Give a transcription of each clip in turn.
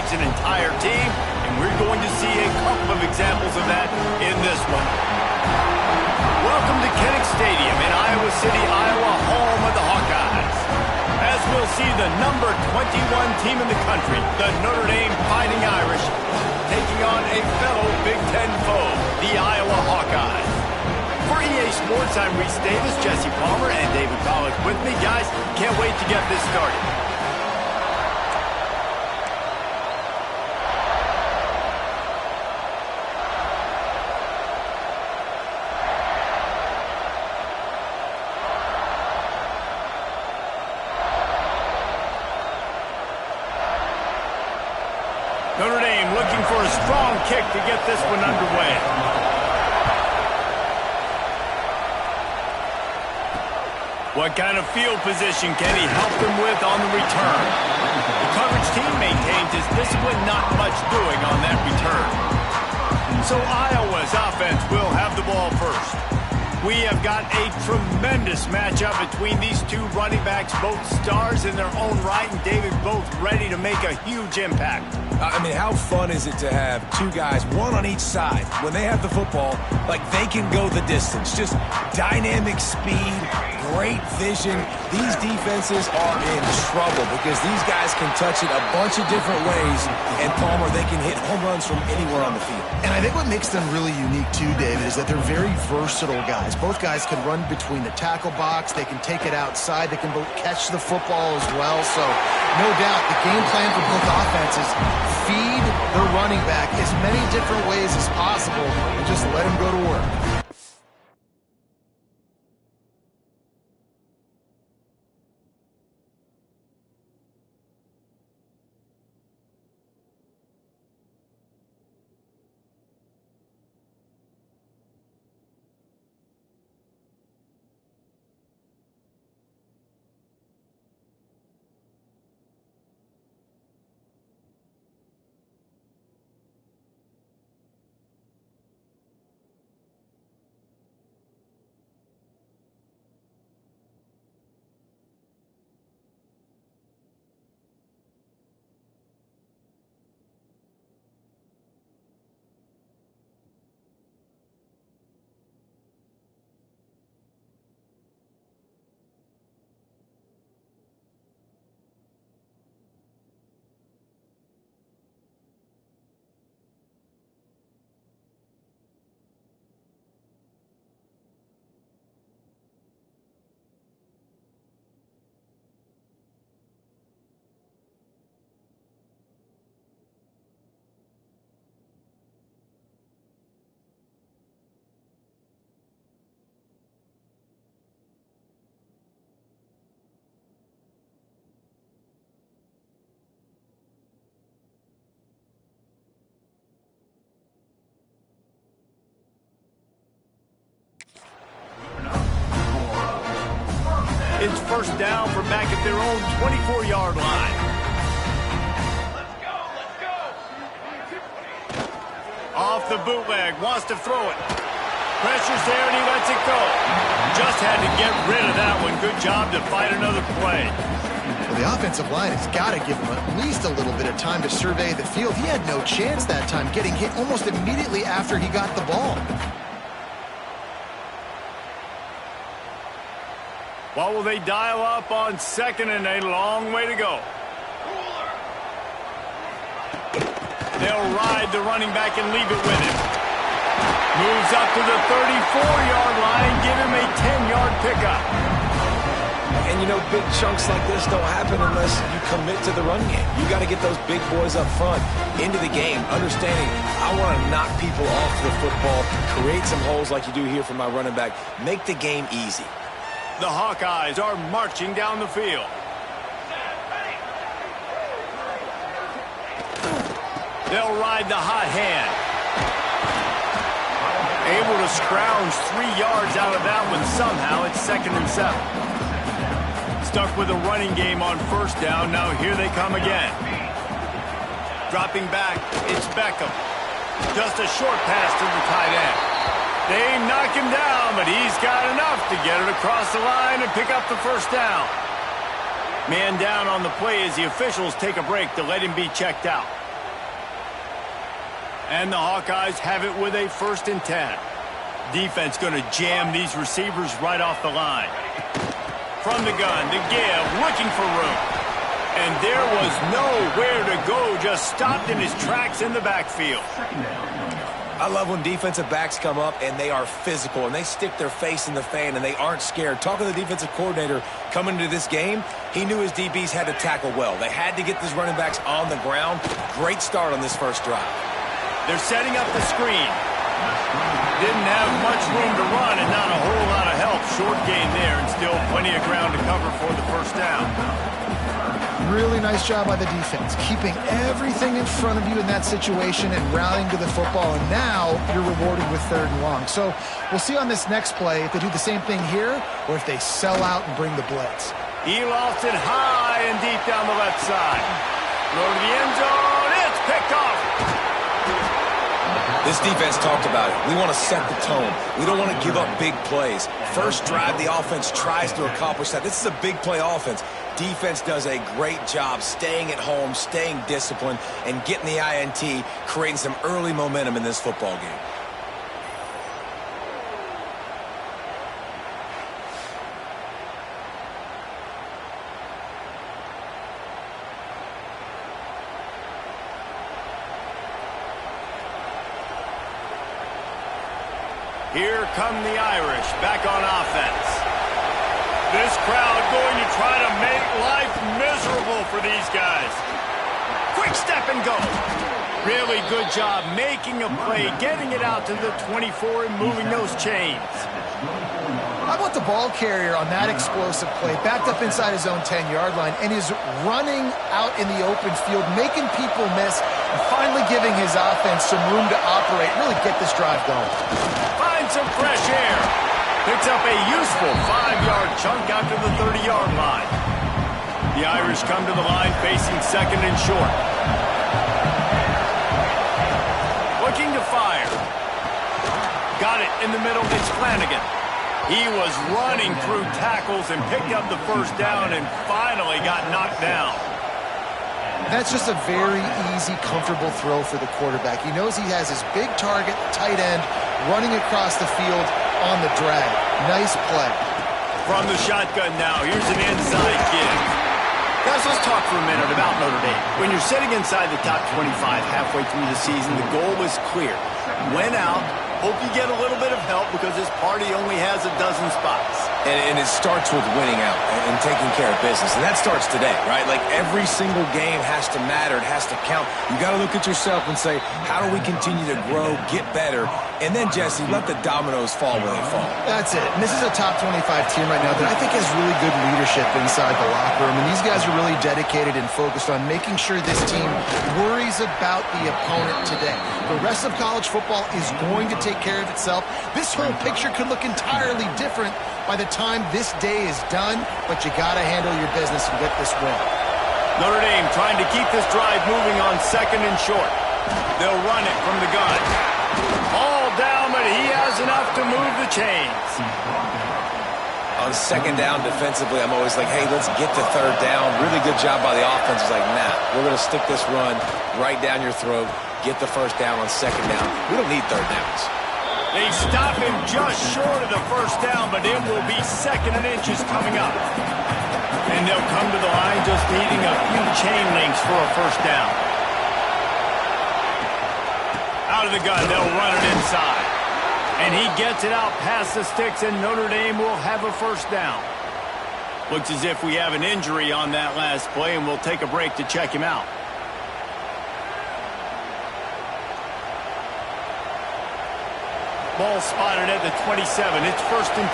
takes an entire team, and we're going to see a couple of examples of that in this one. Welcome to Kinnick Stadium in Iowa City, Iowa, home of the Hawkeyes. As we'll see the number 21 team in the country, the Notre Dame Fighting Irish, taking on a fellow Big Ten foe, the Iowa Hawkeyes. For EA Sports, I'm Reese Davis, Jesse Palmer, and David Pollack with me. Guys, can't wait to get this started. Notre Dame looking for a strong kick to get this one underway. What kind of field position can he help them with on the return? The coverage team maintains his discipline, not much doing on that return. So Iowa's offense will have the ball first. We have got a tremendous matchup between these two running backs, both stars in their own right, and David, both ready to make a huge impact. I mean, how fun is it to have two guys, one on each side, when they have the football, like they can go the distance. Just dynamic speed, great vision. These defenses are in trouble because these guys can touch it a bunch of different ways, and Palmer, they can hit home runs from anywhere on the field. And I think what makes them really unique too, David, is that they're very versatile guys. Both guys can run between the tackle box. They can take it outside. They can both catch the football as well. So, no doubt, the game plan for both offenses, feed the running back as many different ways as possible and just let him go to work. It's first down from back at their own 24-yard line. Let's go. Off the bootleg, wants to throw it. Pressure's there and he lets it go. Just had to get rid of that one. Good job to fight another play. Well, the offensive line has got to give him at least a little bit of time to survey the field. He had no chance that time, getting hit almost immediately after he got the ball. What will they dial up on second and a long way to go? They'll ride the running back and leave it with him. Moves up to the 34-yard line, give him a 10-yard pickup. And you know, big chunks like this don't happen unless you commit to the run game. You got to get those big boys up front into the game, understanding I want to knock people off the football, create some holes like you do here for my running back, make the game easy. The Hawkeyes are marching down the field. They'll ride the hot hand. Able to scrounge 3 yards out of that one somehow. It's 2nd and 7. Stuck with a running game on first down. Now here they come again. Dropping back, it's Beckham. Just a short pass to the tight end. They knock him down, but he's got enough to get it across the line and pick up the first down. Man down on the play as the officials take a break to let him be checked out. And the Hawkeyes have it with a 1st and 10. Defense going to jam these receivers right off the line. From the gun, the give, looking for room. And there was nowhere to go, just stopped in his tracks in the backfield. I love when defensive backs come up and they are physical and they stick their face in the fan and they aren't scared. Talking to the defensive coordinator coming into this game, he knew his DBs had to tackle well. They had to get these running backs on the ground. Great start on this first drive. They're setting up the screen. Didn't have much room to run and not a whole lot of help. Short gain there and still plenty of ground to cover for the 1st down. Really nice job by the defense, keeping everything in front of you in that situation and rallying to the football, and now you're rewarded with 3rd and long. So we'll see on this next play if they do the same thing here or if they sell out and bring the blitz. He lost it high and deep down the left side. Throw to the end zone. It's picked off. This defense talked about it. We want to set the tone. We don't want to give up big plays. First drive, the offense tries to accomplish that. This is a big play offense. Defense does a great job staying at home, staying disciplined, and getting the INT, creating some early momentum in this football game. Here come the Irish back on offense. This crowd going to try to make life miserable for these guys. Quick step and go. Really good job making a play, getting it out to the 24 and moving those chains. How about the ball carrier on that explosive play, backed up inside his own 10-yard line, and is running out in the open field, making people miss, and finally giving his offense some room to operate, really get this drive going. Find some fresh air. Picks up a useful 5-yard chunk out to the 30-yard line. The Irish come to the line facing 2nd and short. Looking to fire. Got it in the middle. It's Flanagan. He was running through tackles and picked up the 1st down and finally got knocked down. That's just a very easy, comfortable throw for the quarterback. He knows he has his big target, tight end, running across the field on the drag. Nice play. From the shotgun now, here's an inside give. Guys, let's talk for a minute about Notre Dame. When you're sitting inside the top 25 halfway through the season, the goal is clear. Win out. Hope you get a little bit of help because this party only has a dozen spots. And it starts with winning out and taking care of business. And that starts today, right? Like every single game has to matter. It has to count. You got to look at yourself and say, how do we continue to grow, get better? And then, Jesse, let the dominoes fall where they fall. That's it. And this is a top 25 team right now that I think has really good leadership inside the locker room. And these guys are really dedicated and focused on making sure this team worries about the opponent today. The rest of college football is going to take care of itself. This whole picture could look entirely different by the time this day is done, but you got to handle your business and get this win. Notre Dame trying to keep this drive moving on 2nd and short. They'll run it from the gun. All down, but he has enough to move the chains. On 2nd down defensively, I'm always like, hey, let's get to 3rd down. Really good job by the offense. It's like, nah, we're going to stick this run right down your throat, get the 1st down on 2nd down. We don't need 3rd downs. They stop him just short of the 1st down, but it will be 2nd and inches coming up. And they'll come to the line just needing a few chain links for a 1st down. Out of the gun, they'll run it inside. And he gets it out past the sticks, and Notre Dame will have a 1st down. Looks as if we have an injury on that last play, and we'll take a break to check him out. Ball spotted at the 27. It's 1st and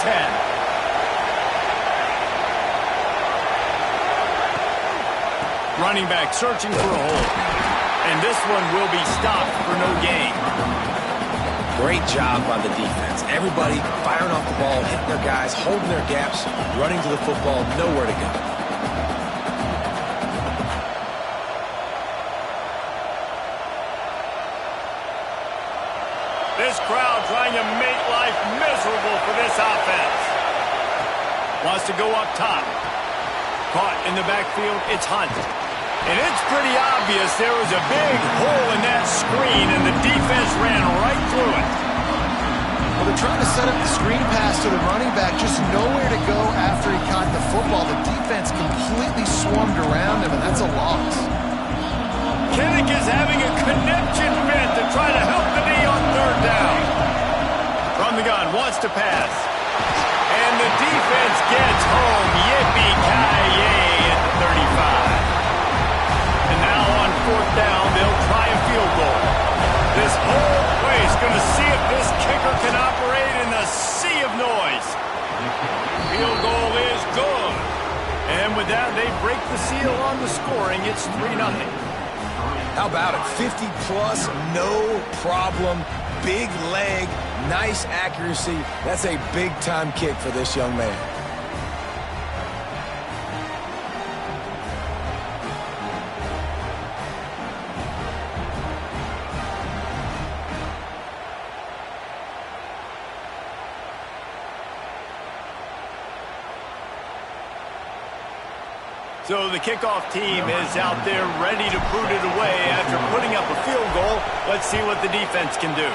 10. Running back searching for a hole. And this one will be stopped for no gain. Great job by the defense. Everybody firing off the ball, hitting their guys, holding their gaps, running to the football, nowhere to go. This crowd trying to make life miserable for this offense. Wants to go up top. Caught in the backfield, it's Hunt. And it's pretty obvious there was a big hole in that screen, and the defense ran right through it. Well, they're trying to set up the screen pass to the running back, just nowhere to go after he caught the football. The defense completely swarmed around him, and that's a loss. Kinnick is having a connection fit to try to help the knee on third down. From the gun, wants to pass. And the defense gets home. Yippee-ki-yay at the 35. And now on fourth down, they'll try a field goal. This whole place going to see if this kicker can operate in a sea of noise. Field goal is good. And with that, they break the seal on the scoring. It's 3-0. How about it? 50-plus, no problem. Big leg, nice accuracy. That's a big-time kick for this young man. So the kickoff team is out there ready to boot it away after putting up a field goal. Let's see what the defense can do.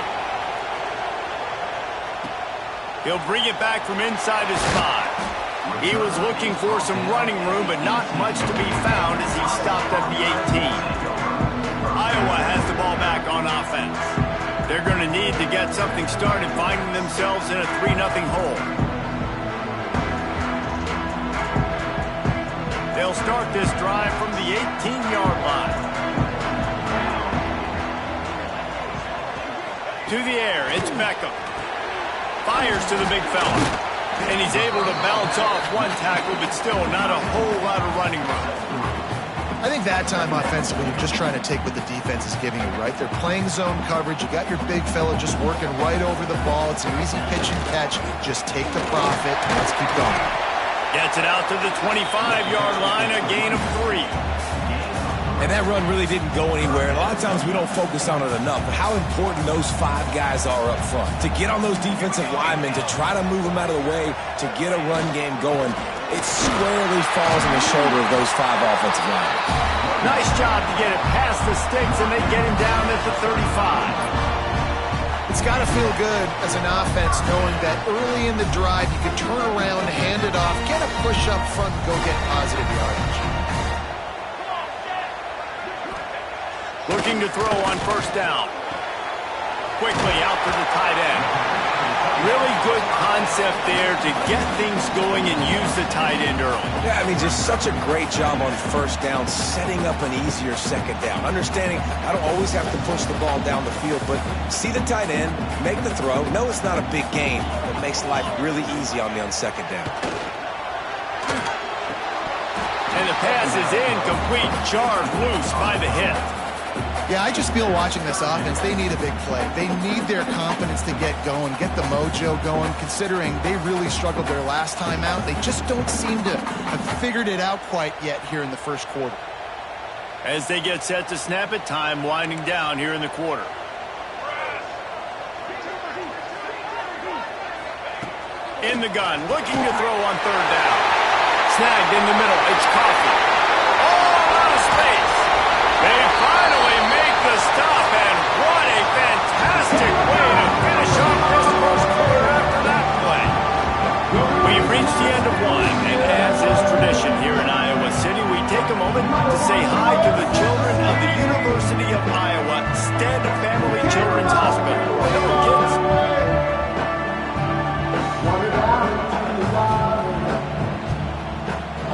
He'll bring it back from inside his 5. He was looking for some running room, but not much to be found as he stopped at the 18. Iowa has the ball back on offense. They're going to need to get something started, finding themselves in a 3-0 hole. They'll start this drive from the 18-yard line. To the air, it's Beckham. Fires to the big fella. And he's able to bounce off one tackle, but still not a whole lot of running room. I think that time offensively, you're just trying to take what the defense is giving you, right? They're playing zone coverage. You got your big fella just working right over the ball. It's an easy pitch and catch. Just take the profit. Let's keep going. Gets it out to the 25-yard line, a gain of 3. And that run really didn't go anywhere. And a lot of times we don't focus on it enough, but how important those 5 guys are up front. To get on those defensive linemen, to try to move them out of the way, to get a run game going, it squarely falls on the shoulder of those 5 offensive linemen. Nice job to get it past the sticks, and they get him down at the 35. It's got to feel good as an offense knowing that early in the drive you can turn around, hand it off, get a push up front, and go get positive yardage. Looking to throw on first down. Quickly out to the tight end. Really good concept there to get things going and use the tight end early. Yeah, I mean, just such a great job on first down, setting up an easier second down. Understanding I don't always have to push the ball down the field, but see the tight end, make the throw. No, it's not a big gain, but makes life really easy on me on second down. And the pass is incomplete, jarred loose by the hit. Yeah, I just feel watching this offense, they need a big play. They need their confidence to get going, get the mojo going, considering they really struggled their last time out. They just don't seem to have figured it out quite yet here in the first quarter. As they get set to snap it, time winding down here in the quarter. In the gun, looking to throw on third down. Snagged in the middle, it's Coffee. All out of space. They finally make the stop, and what a fantastic way to finish off this first quarter after that play. We've reached the end of one, and as is tradition here in Iowa City, we take a moment to say hi to the children of the University of Iowa Stead Family Children's Hospital. Hello, kids.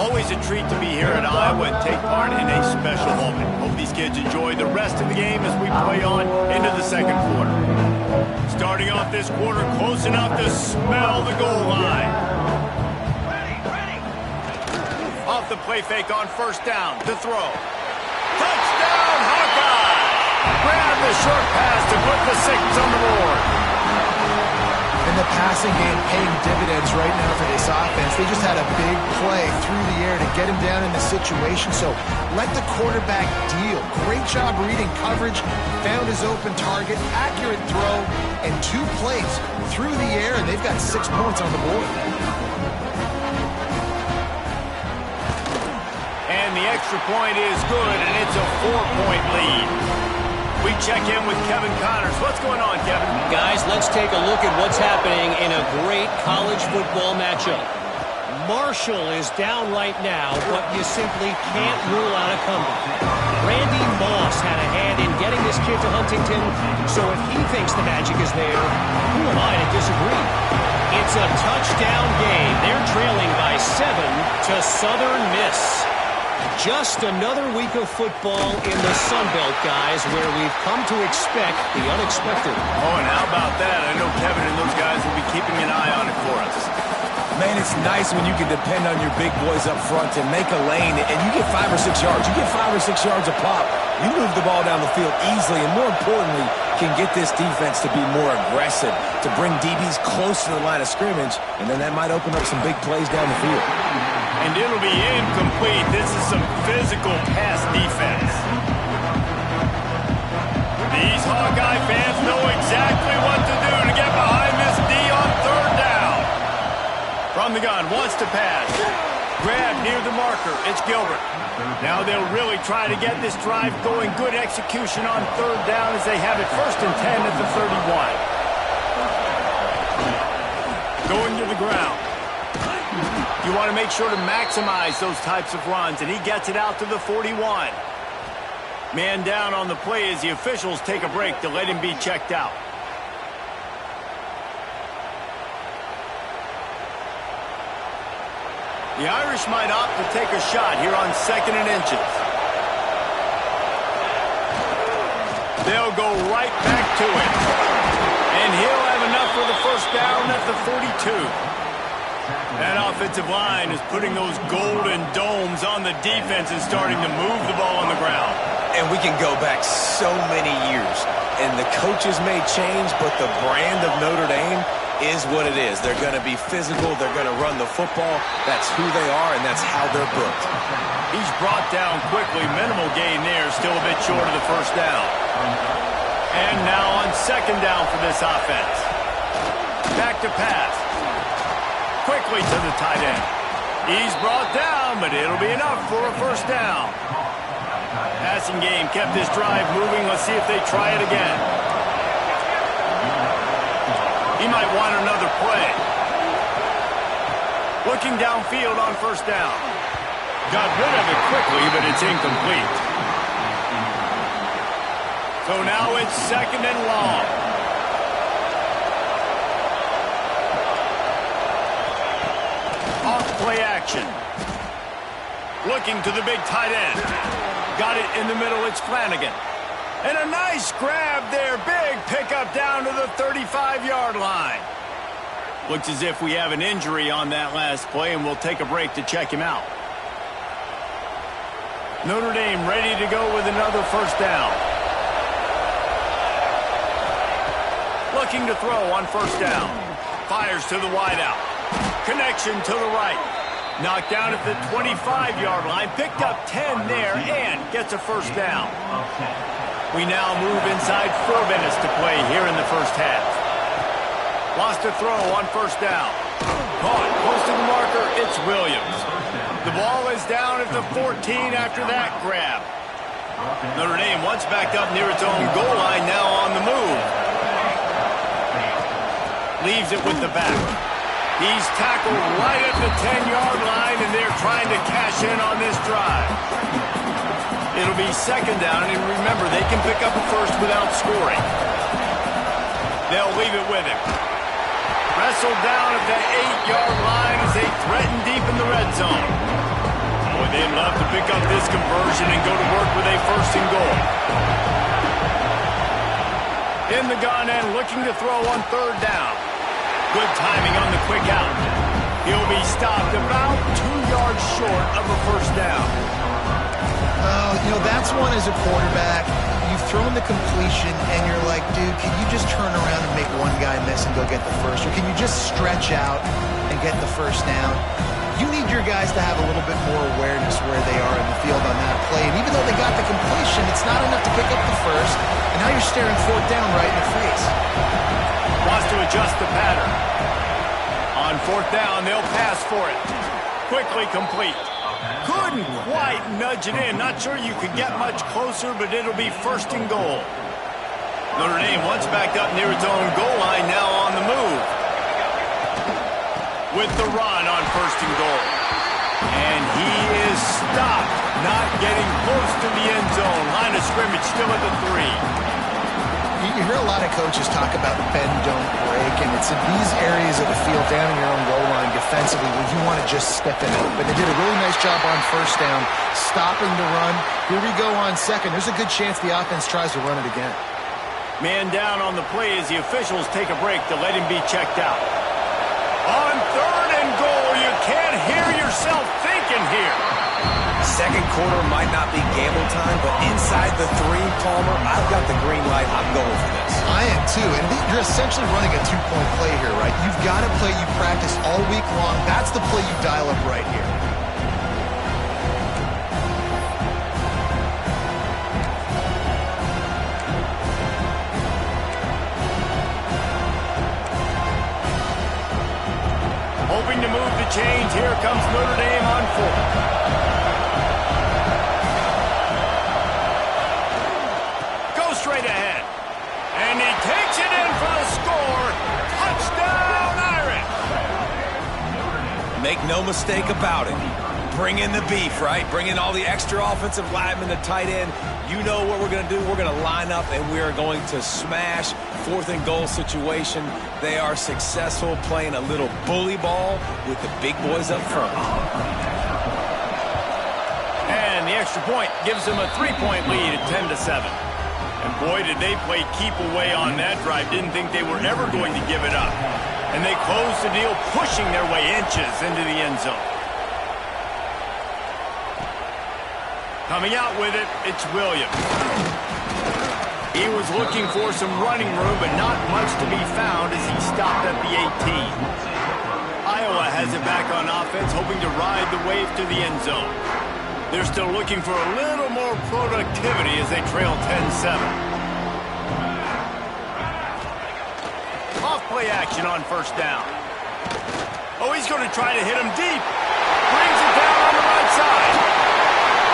Always a treat to be here at Iowa and take part in a special moment. Hope these kids enjoy the rest of the game as we play on into the second quarter. Starting off this quarter close enough to smell the goal line. Off the play fake on first down to throw. Touchdown, Hawkeye! Grab the short pass to put the 6 on the board. And the passing game paying dividends right now for this offense. They just had a big play through the air to get him down in the situation. So let the quarterback deal. Great job reading coverage. Found his open target. Accurate throw. And 2 plays through the air. And they've got 6 points on the board. And and the extra point is good, and it's a 4-point lead. We check in with Kevin Connors. What's going on, Kevin? Guys, let's take a look at what's happening in a great college football matchup. Marshall is down right now, but you simply can't rule out a comeback. Randy Moss had a hand in getting this kid to Huntington, so if he thinks the magic is there, who am I to disagree? It's a touchdown game. They're trailing by 7 to Southern Miss. Just another week of football in the Sun Belt, guys, where we've come to expect the unexpected. Oh, and how about that? I know Kevin and those guys will be keeping an eye on it for us. Man, it's nice when you can depend on your big boys up front to make a lane, and you get 5 or 6 yards. You get 5 or 6 yards a pop. You move the ball down the field easily, and more importantly, can get this defense to be more aggressive, to bring DBs close to the line of scrimmage, and then that might open up some big plays down the field. And it'll be incomplete. This is some physical pass defense. These Hawkeye fans know exactly what to do to get behind this D on 3rd down. From the gun, wants to pass. Grab near the marker. It's Gilbert. Now they'll really try to get this drive going. Good execution on 3rd down as they have it 1st and 10 at the 31. Going to the ground. You want to make sure to maximize those types of runs, and he gets it out to the 41. Man down on the play as the officials take a break to let him be checked out. The Irish might opt to take a shot here on 2nd and inches. They'll go right back to it. And he'll have enough for the 1st down at the 42. That offensive line is putting those golden domes on the defense and starting to move the ball on the ground. And we can go back so many years, and the coaches may change, but the brand of Notre Dame is what it is. They're going to be physical. They're going to run the football. That's who they are, and that's how they're booked. He's brought down quickly. Minimal gain there. Still a bit short of the 1st down. And now on 2nd down for this offense. Back to pass. Quickly to the tight end. He's brought down, but it'll be enough for a 1st down. Passing game kept this drive moving. Let's see if they try it again. He might want another play. Looking downfield on 1st down. Got rid of it quickly, but it's incomplete. So now it's 2nd and long. Off play action. Looking to the big tight end. Got it in the middle. It's Flanagan. And a nice grab there. Big pickup down to the 35-yard line. Looks as if we have an injury on that last play, and we'll take a break to check him out. Notre Dame ready to go with another 1st down. Looking to throw on 1st down. Fires to the wideout. Connection to the right. Knocked down at the 25-yard line. Picked up 10 there and gets a 1st down. We now move inside 4 minutes to play here in the 1st half. Lost a throw on 1st down. Caught close to the marker. It's Williams. The ball is down at the 14 after that grab. Notre Dame once backed up near its own goal line, now on the move. Leaves it with the back. He's tackled right at the 10-yard line, and they're trying to cash in on this drive. It'll be 2nd down, and remember, they can pick up a 1st without scoring. They'll leave it with him. Wrestled down at the 8-yard line as they threaten deep in the red zone. Boy, they'd love to pick up this conversion and go to work with a 1st and goal. In the gun and looking to throw on 3rd down. Good timing on the quick out. He'll be stopped about 2 yards short of a 1st down. You know, that's one as a quarterback. You've thrown the completion, and you're like, dude, can you just turn around and make one guy miss and go get the 1st? Or can you just stretch out and get the 1st down? You need your guys to have a little bit more awareness where they are in the field on that play. And even though they got the completion, it's not enough to pick up the 1st. And now you're staring 4th down right in the face. Wants to adjust the pattern. On 4th down, they'll pass for it. Quickly complete. Couldn't quite nudge it in. Not sure you could get much closer, but it'll be 1st and goal. Notre Dame once backed up near its own goal line, now on the move. With the run on 1st and goal. And he is stopped, not getting close to the end zone. Line of scrimmage still at the 3. You hear a lot of coaches talk about bend, don't break, and it's in these areas of the field down in your own goal line defensively where you want to just step it out. But they did a really nice job on 1st down, stopping the run. Here we go on 2nd. There's a good chance the offense tries to run it again. Man down on the play as the officials take a break to let him be checked out. On 3rd and goal, you can't hear yourself thinking here. Second quarter might not be gamble time, but inside the 3, Palmer, I've got the green light. I'm going for this. I am too, and you're essentially running a 2-point play here, right? You've got a play you practice all week long. That's the play you dial up right here. Hoping to move the chains. Here comes Notre Dame on 4th. Straight ahead. And he takes it in for the score. Touchdown, Irish. Make no mistake about it. Bring in the beef, right? Bring in all the extra offensive linemen, the tight end. You know what we're going to do. We're going to line up, and we are going to smash 4th and goal situation. They are successful playing a little bully ball with the big boys up front. And the extra point gives them a 3-point lead at 10-7. And boy, did they play keep away on that drive. Didn't think they were ever going to give it up. And they closed the deal, pushing their way inches into the end zone. Coming out with it, it's Williams. He was looking for some running room, but not much to be found as he stopped at the 18. Iowa has it back on offense, hoping to ride the wave to the end zone. They're still looking for a little more productivity as they trail 10-7. Off play action on 1st down. Oh, he's going to try to hit him deep. Brings it down on the right side.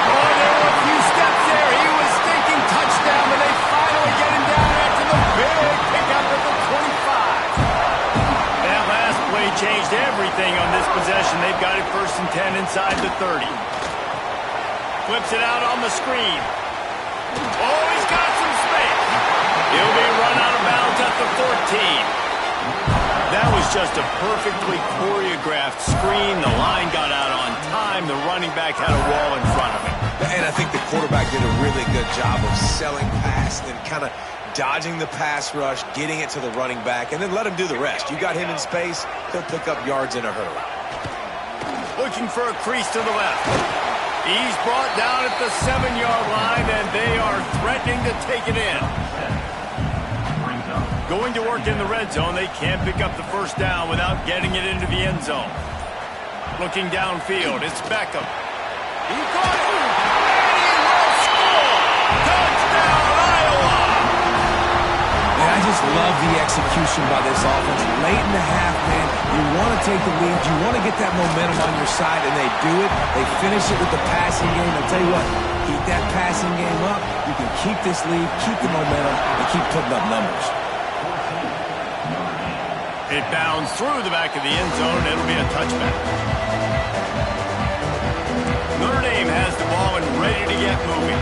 Oh, there were a few steps there. He was thinking touchdown, but they finally get him down after the big pickup at the 25. That last play changed everything on this possession. They've got it 1st and 10 inside the 30. Flips it out on the screen. Oh, he's got some space. He'll be run out of bounds at the 14. That was just a perfectly choreographed screen. The line got out on time. The running back had a wall in front of him. And I think the quarterback did a really good job of selling past and kind of dodging the pass rush, getting it to the running back, and then let him do the rest. You got him in space, he'll pick up yards in a hurry. Looking for a crease to the left. He's brought down at the 7-yard line, and they are threatening to take it in. Going to work in the red zone. They can't pick up the 1st down without getting it into the end zone. Looking downfield, it's Beckham. He got it, and he will score! Touchdown, Iowa! And I just love the execution by this offense. Late in the half, man, you want to take the lead. You want to get that momentum on your side, and they do it. They finish it with the passing game. I'll tell you what, keep that passing game up. You can keep this lead, keep the momentum, and keep putting up numbers. It bounds through the back of the end zone, and it'll be a touchback. Notre Dame has the ball and ready to get moving.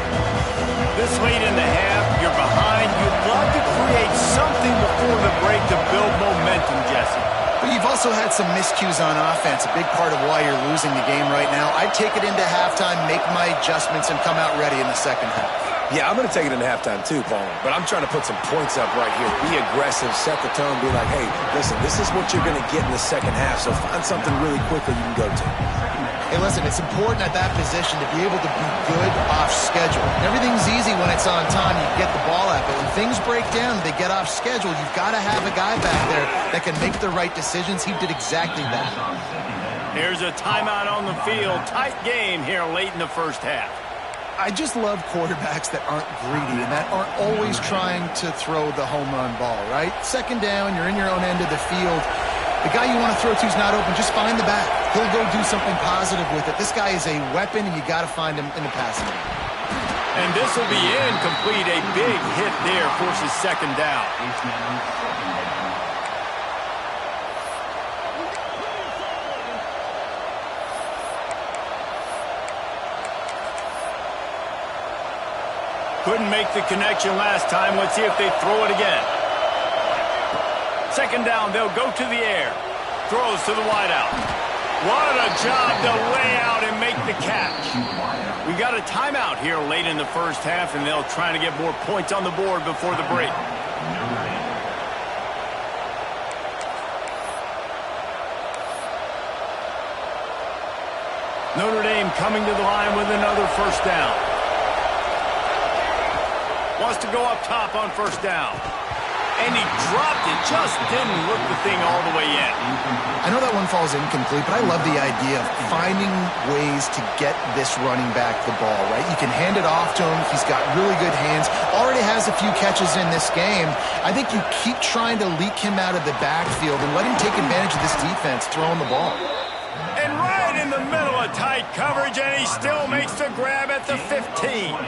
This late in the half, you're behind. You'd love to create something before the break to build momentum, Jesse. But you've also had some miscues on offense, a big part of why you're losing the game right now. I'd take it into halftime, make my adjustments, and come out ready in the 2nd half. Yeah, I'm going to take it into halftime too, Paul. But I'm trying to put some points up right here. Be aggressive, set the tone, be like, hey, listen, this is what you're going to get in the 2nd half, so find something really quickly you can go to. Hey, listen, it's important at that position to be able to be good off schedule. Everything's easy when it's on time. You get the ball out. But when things break down, they get off schedule, you've got to have a guy back there that can make the right decisions. He did exactly that. Here's a timeout on the field. Tight game here late in the 1st half. I just love quarterbacks that aren't greedy and that aren't always trying to throw the home run ball, right? 2nd down, you're in your own end of the field. The guy you want to throw to is not open. Just find the back. He'll go do something positive with it. This guy is a weapon, and you got to find him in the passing game. And this will be incomplete. A big hit there forces second down. Couldn't make the connection last time. Let's see if they throw it again. Second down, they'll go to the air. Throws to the wideout. What a job to lay out and make the catch. We got a timeout here late in the first half, and they'll try to get more points on the board before the break. Notre Dame coming to the line with another first down. Wants to go up top on first down. And he dropped it. Just didn't look the thing all the way in. I know that one falls incomplete, but I love the idea of finding ways to get this running back the ball, right? You can hand it off to him. He's got really good hands. Already has a few catches in this game. I think you keep trying to leak him out of the backfield and let him take advantage of this defense throwing the ball. And right in the middle of tight coverage, and he still makes the grab at the 15.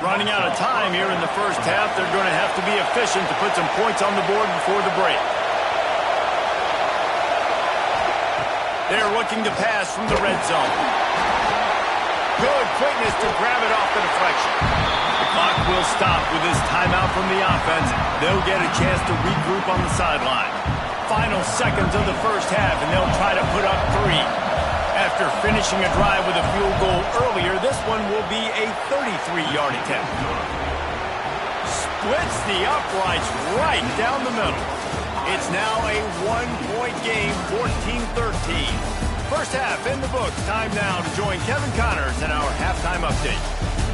Running out of time here in the first half. They're going to have to be efficient to put some points on the board before the break. They're looking to pass from the red zone. Good quickness to grab it off the deflection. The clock will stop with this timeout from the offense. They'll get a chance to regroup on the sideline. Final seconds of the first half, and they'll try to put up 3. After finishing a drive with a field goal earlier, this one will be a 33-yard attempt. Splits the uprights right down the middle. It's now a 1-point game, 14-13. First half in the books. Time now to join Kevin Connors in our halftime update.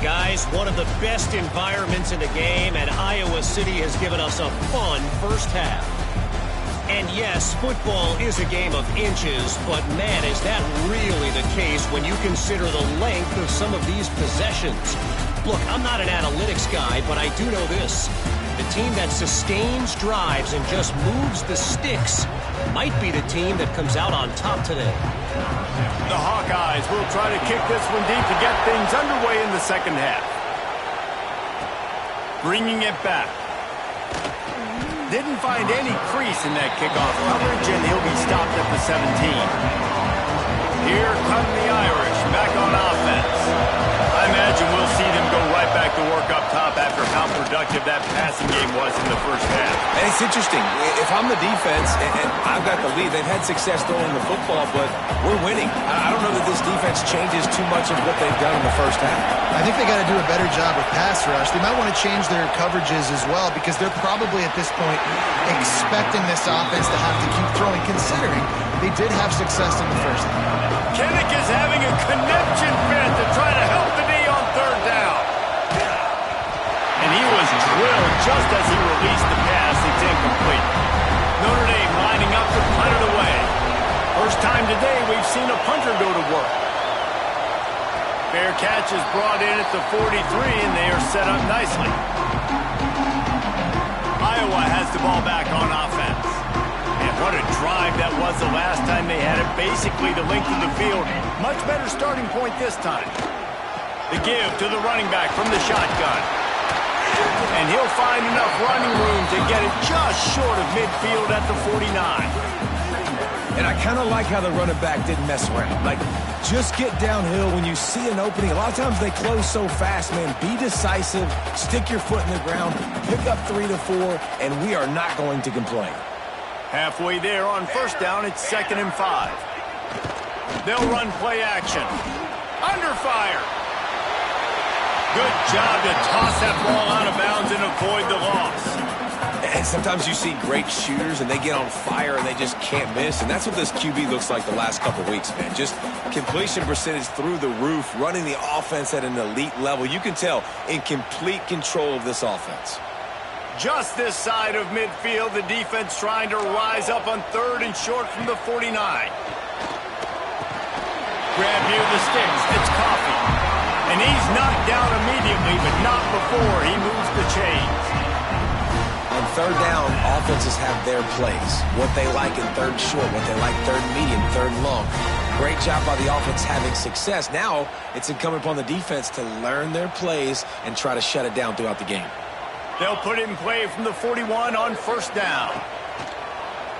Guys, one of the best environments in the game, and Iowa City has given us a fun first half. And yes, football is a game of inches, but man, is that really the case when you consider the length of some of these possessions. Look, I'm not an analytics guy, but I do know this. The team that sustains drives and just moves the sticks might be the team that comes out on top today. The Hawkeyes will try to kick this one deep to get things underway in the second half. Bringing it back. Didn't find any crease in that kickoff coverage, and he'll be stopped at the 17. Here come the Irish back on offense. I imagine we'll see them go right back to work up top after how productive that passing game was in the first half. And it's interesting. If I'm the defense and I've got the lead, they've had success throwing the football, but we're winning. I don't know that this defense changes too much of what they've done in the first half. I think they got to do a better job with pass rush. They might want to change their coverages as well because they're probably at this point expecting this offense to have to keep throwing, considering they did have success in the first half. Kinnick is having a connection fit to try to help the D on third down. And he was drilled just as he released the pass. It's incomplete. Notre Dame lining up to punt it away. First time today we've seen a punter go to work. Fair catch is brought in at the 43, and they are set up nicely. Iowa has the ball back on offense. And what a drive that was the last time they had it, basically the length of the field. Much better starting point this time. The give to the running back from the shotgun. And he'll find enough running room to get it just short of midfield at the 49. And I kind of like how the running back didn't mess around. Like, just get downhill when you see an opening. A lot of times they close so fast, man. Be decisive, stick your foot in the ground, pick up 3 to 4, and we are not going to complain. Halfway there on first down, it's 2nd and 5. They'll run play action. Under fire. Good job to toss that ball out of bounds and avoid the loss. And sometimes you see great shooters and they get on fire and they just can't miss. And that's what this QB looks like the last couple weeks, man. Just completion percentage through the roof, running the offense at an elite level. You can tell in complete control of this offense. Just this side of midfield, the defense trying to rise up on 3rd and short from the 49. Grab near the sticks. It's Coffee. And he's knocked down immediately, but not before he moves the chains. On third down, offenses have their plays. What they like in third short, what they like third medium, third long. Great job by the offense having success. Now it's incumbent upon the defense to learn their plays and try to shut it down throughout the game. They'll put it in play from the 41 on first down.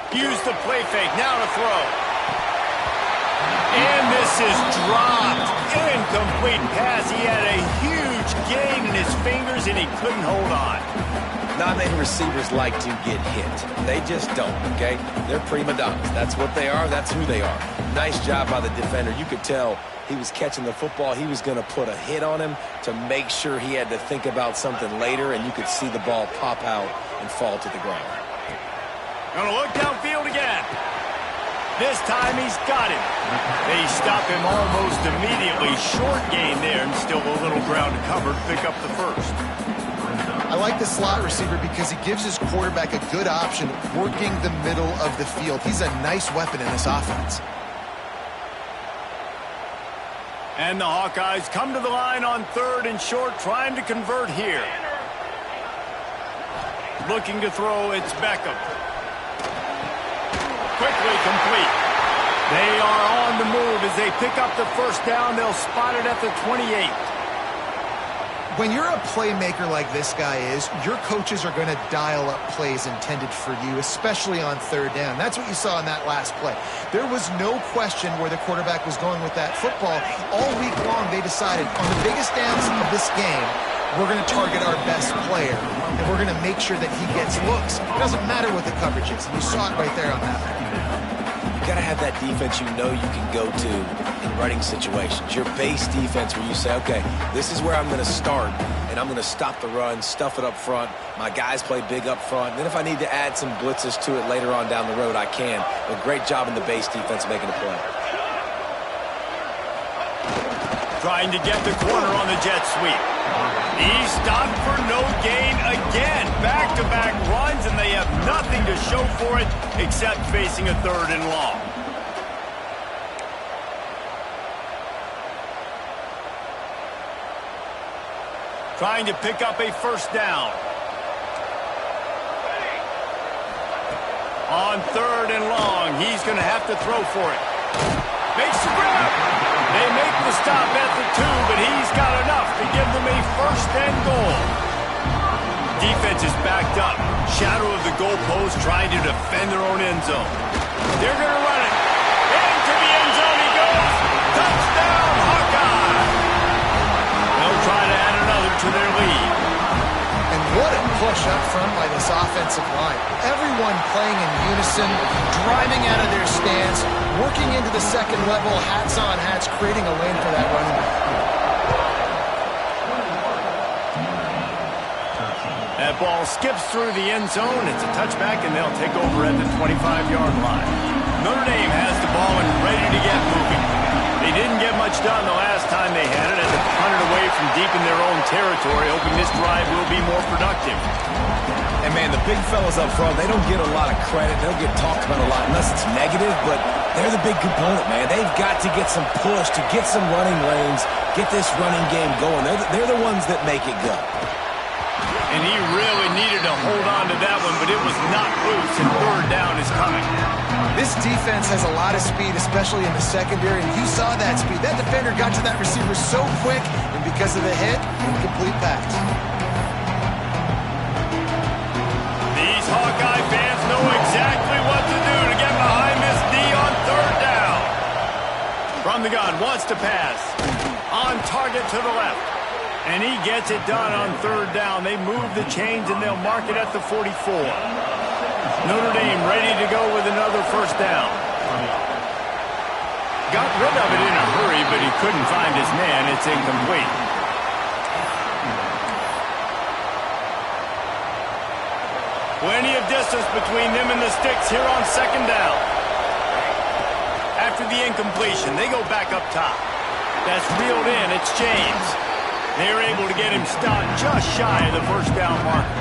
Use the play fake. Now to throw. And this is dropped. Incomplete pass. He had a huge gain in his fingers, and he couldn't hold on. Not many receivers like to get hit. They just don't, okay? They're prima donnas. That's what they are. That's who they are. Nice job by the defender. You could tell he was catching the football. He was going to put a hit on him to make sure he had to think about something later, and you could see the ball pop out and fall to the ground. Going to look downfield again. This time he's got him. They stop him almost immediately. Short gain there, and still a little ground to cover to pick up the first. I like the slot receiver because he gives his quarterback a good option working the middle of the field. He's a nice weapon in this offense. And the Hawkeyes come to the line on third and short, trying to convert here. Looking to throw, it's Beckham. Quickly complete. They are on the move as they pick up the first down. They'll spot it at the 28. When you're a playmaker like this guy is, your coaches are going to dial up plays intended for you, especially on third down. That's what you saw in that last play. There was no question where the quarterback was going with that football. All week long, they decided on the biggest downs of this game, we're going to target our best player, and we're going to make sure that he gets looks. It doesn't matter what the coverage is. You saw it right there on that one. You got to have that defense you know you can go to in running situations. Your base defense where you say, okay, this is where I'm going to start, and I'm going to stop the run, stuff it up front. My guys play big up front. And then if I need to add some blitzes to it later on down the road, I can. But great job in the base defense making a play. Trying to get the corner on the jet sweep. He's stopped for no gain again. Back-to-back runs, and they have nothing to show for it except facing a third and long. Trying to pick up a first down. On third and long, he's going to have to throw for it. Makes the grab. They make the stop at the 2, but he's got enough to give them a first and goal. Defense is backed up. Shadow of the goalpost trying to defend their own end zone. They're going to run it. Into the end zone he goes. Touchdown, Hawkeye. They'll try to add another to their lead. And what a push up front by this offensive line. Everyone playing in unison, driving out of their stance, working into the second level, hats on hats, creating a lane for that running back. That ball skips through the end zone. It's a touchback, and they'll take over at the 25-yard line. Notre Dame has the ball and ready to get moving. They didn't get much done the last time they had it as they punted away from deep in their own territory, hoping this drive will be more productive. And, man, the big fellas up front, they don't get a lot of credit. They don't get talked about a lot unless it's negative, but they're the big component, man. They've got to get some push, to get some running lanes, get this running game going. They're the ones that make it go. And he really needed to hold on to that one, but it was not loose, and third down is coming. This defense has a lot of speed, especially in the secondary, and you saw that speed. That defender got to that receiver so quick, and because of the hit, incomplete pass. These Hawkeye fans know exactly what to do to get behind this D on third down. From the gun, wants to pass. On target to the left. And he gets it done on third down. They move the chains, and they'll mark it at the 44. Notre Dame ready to go with another first down. Got rid of it in a hurry, but he couldn't find his man. It's incomplete. Plenty of distance between them and the sticks here on second down. After the incompletion, they go back up top. That's reeled in. It's James. They're able to get him stopped just shy of the first down marker.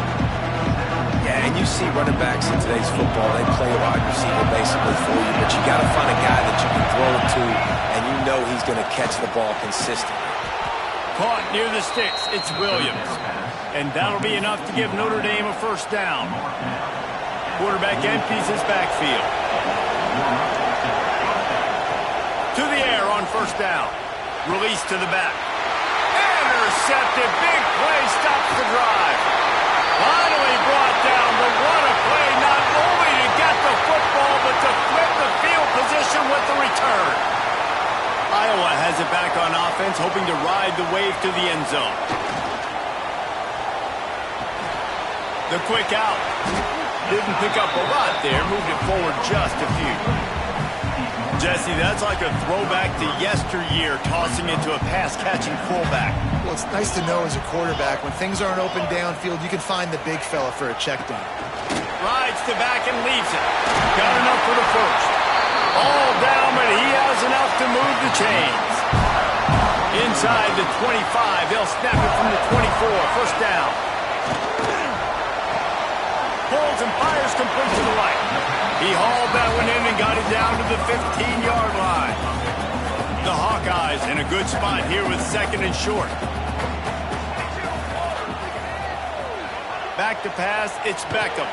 Yeah, and you see running backs in today's football, they play a wide receiver basically for you, but you got to find a guy that you can throw it to, and you know he's going to catch the ball consistently. Caught near the sticks. It's Williams. And that'll be enough to give Notre Dame a first down. Quarterback empties his backfield. To the air on first down. Release to the back. Intercepted. Big play stops the drive. Finally brought down, but what a play. Not only to get the football, but to flip the field position with the return. Iowa has it back on offense, hoping to ride the wave to the end zone. The quick out. Didn't pick up a lot there. Moved it forward just a few. Jesse, that's like a throwback to yesteryear, tossing into a pass-catching fullback. Well, it's nice to know as a quarterback, when things aren't open downfield, you can find the big fella for a check down. Rides to back and leaves it. Got enough for the first. All down, but he has enough to move the chains. Inside the 25, they'll snap it from the 24. First down. Pulls and fires complete to the right. He hauled that one in and got it down to the 15-yard line. The Hawkeyes in a good spot here with second and short. Back to pass, it's Beckham.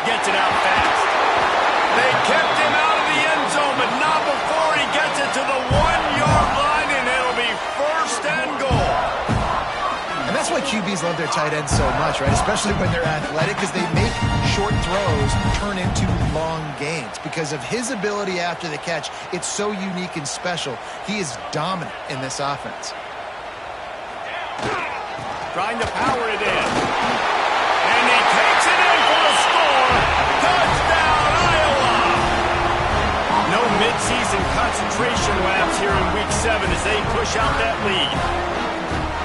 Gets it out fast. They kept him out of the end zone, but not before he gets it to the 1-yard line, and it'll be first and goal. And that's why QBs love their tight ends so much, right? Especially when they're athletic, because they make short throws turn into long gains. Because of his ability after the catch, it's so unique and special. He is dominant in this offense. Trying to power it in. And he takes it in for the score. Touchdown, Iowa! No midseason concentration laps here in Week 7 as they push out that lead.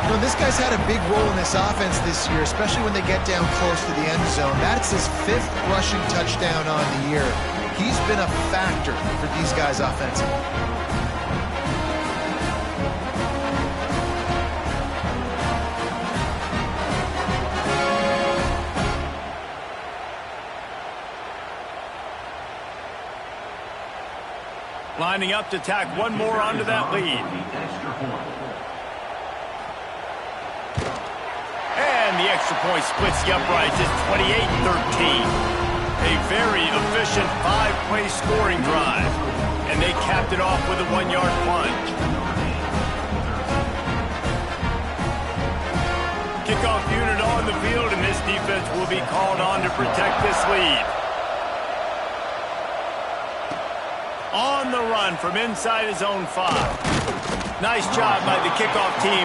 You know, this guy's had a big role in this offense this year, especially when they get down close to the end zone. That's his 5th rushing touchdown on the year. He's been a factor for these guys offensively. Lining up to tack one more onto that lead. And the extra point splits the uprights. It's 28-13. A very efficient 5-play scoring drive. And they capped it off with a 1-yard plunge. Kickoff unit on the field, and this defense will be called on to protect this lead. On the run from inside his own 5. Nice job by the kickoff team.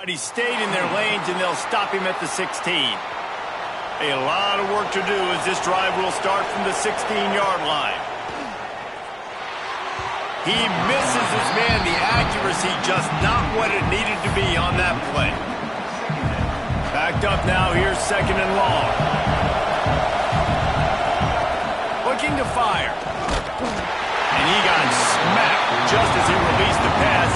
He stayed in their lanes, and they'll stop him at the 16. A lot of work to do as this drive will start from the 16-yard line. He misses his man. The accuracy just not what it needed to be on that play. Backed up now. Here's second and long. Looking to fire. And he got smacked just as he released the pass.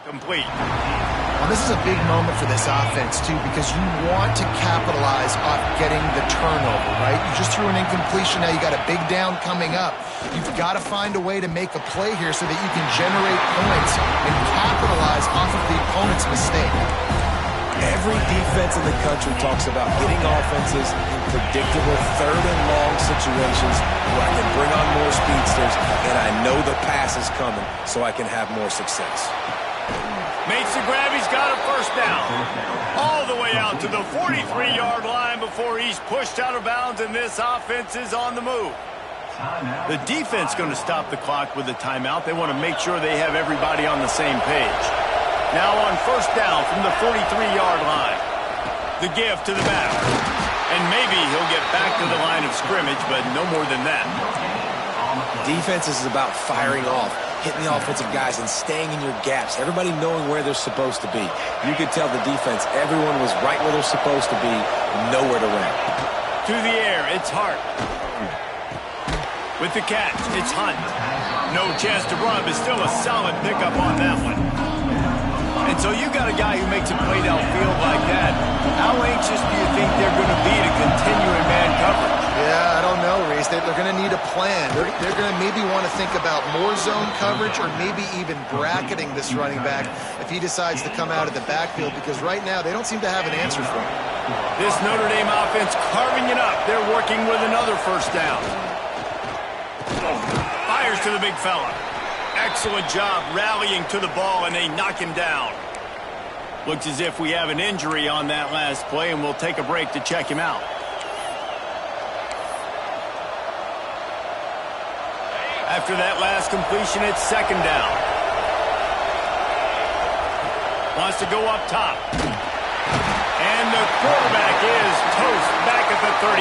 Complete. Well, this is a big moment for this offense, too, because you want to capitalize off getting the turnover, right? You just threw an incompletion. Now you got a big down coming up. You've got to find a way to make a play here so that you can generate points and capitalize off of the opponent's mistake. Every defense in the country talks about getting offenses in predictable third-and-long situations where I can bring on more speedsters, and I know the pass is coming, so I can have more success. Makes the grab. He's got a first down. All the way out to the 43-yard line before he's pushed out of bounds, and this offense is on the move. The defense going to stop the clock with a timeout. They want to make sure they have everybody on the same page. Now on first down from the 43-yard line. The give to the back. And maybe he'll get back to the line of scrimmage, but no more than that. Defense is about firing off, hitting the offensive guys and staying in your gaps, everybody knowing where they're supposed to be. You could tell the defense, everyone was right where they're supposed to be, nowhere to run. To the air, it's Hart. With the catch, it's Hunt. No chance to run, but still a solid pickup on that one. And so you got a guy who makes a play downfield like that. How anxious do you think they're going to be to continue in man coverage? Yeah, I don't know, Reese. They're going to need a plan. They're going to maybe want to think about more zone coverage or maybe even bracketing this running back if he decides to come out of the backfield, because right now they don't seem to have an answer for him. This Notre Dame offense carving it up. They're working with another first down. Fires to the big fella. Excellent job rallying to the ball, and they knock him down. Looks as if we have an injury on that last play, and we'll take a break to check him out. After that last completion, it's second down. Wants to go up top. And the quarterback is toast back at the 35.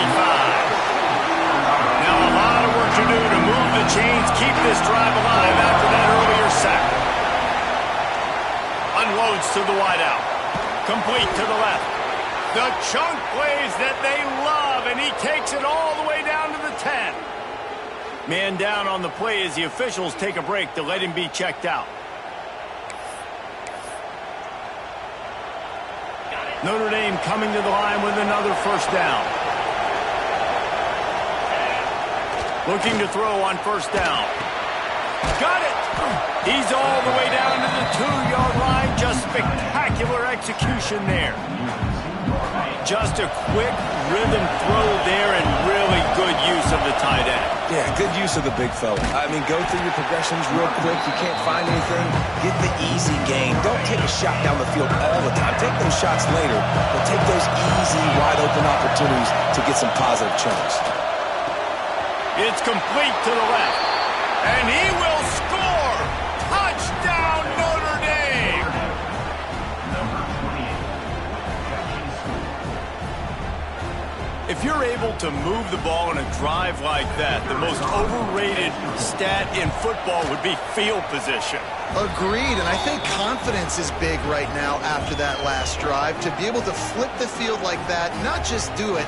Now a lot of work to do to move the chains, keep this drive alive after that earlier sack. Unloads to the wideout. Complete to the left. The chunk plays that they love, and he takes it all the way down to the 10. Man down on the play as the officials take a break to let him be checked out. Notre Dame coming to the line with another first down. Looking to throw on first down. Got it! He's all the way down to the 2-yard line. Just spectacular spectacular execution there. Just a quick rhythm throw there and really good use of the tight end. Yeah, good use of the big fella. I mean, go through your progressions real quick. You can't find anything, get the easy gain. Don't take a shot down the field all the time. Take those shots later, but take those easy, wide-open opportunities to get some positive chunks. It's complete to the left. And he will score! Touchdown, Notre Dame! If you're able to move the ball in a drive like that, the most overrated stat in football would be field position. Agreed, and I think confidence is big right now after that last drive. To be able to flip the field like that, not just do it,